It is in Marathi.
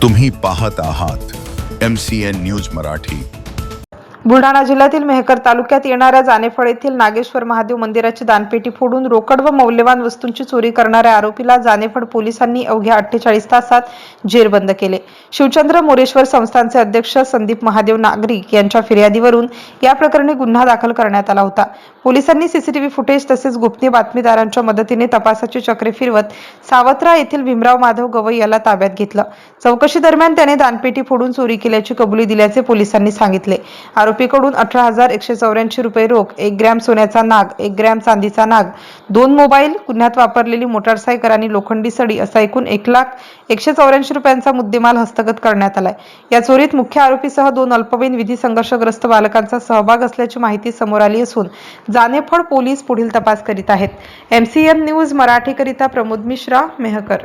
तुम्ही पाहत आहात MCN न्यूज मराठी। बुलढाणा जिल्ह्यातील मेहकर तालुक्यात येणाऱ्या जानेफळ येथील नागेश्वर महादेव मंदिराची दानपेटी फोडून रोकड व मौल्यवान वस्तूंची चोरी करणाऱ्या आरोपीला जानेफळ पोलिसांनी अवघ्या 48 तासात जेरबंद केले। शिवचंद्र मोरेश्वर संस्थानचे अध्यक्ष संदीप महादेव नागरिक यांच्या फिर्यादीवरून या प्रकरणी गुन्हा दाखल करण्यात आला होता। पोलिसांनी सीसीटीव्ही फुटेज तसेच गुप्तनीय बातमीदारांच्या मदतीने तपासाची चक्रे फिरवत सावत्रा येथील भीमराव माधव गवई याला ताब्यात घेतलं। चौकशी दरम्यान त्याने दानपेटी फोडून चोरी केल्याची कबुली दिल्याचे पोलिसांनी सांगितले। आरोपीकडून 18,184 रुपये रोख, 1 ग्रॅम सोन्याचा नाग, 1 ग्रॅम चांदीचा नाग, 2 मोबाईल, गुन्ह्यात वापरलेली मोटारसायकल आणि लोखंडी सडी असा एकूण 1,184 रुपयांचा मुद्देमाल हस्तगत करण्यात आलाय। या चोरीत मुख्य आरोपीसह 2 अल्पवयीन विधी संघर्षग्रस्त बालकांचा सहभाग असल्याची माहिती समोर आली असून जानेफळ पोलीस पुढील तपास करीत आहेत। MCN न्यूज मराठीकरिता प्रमोद मिश्रा, मेहकर।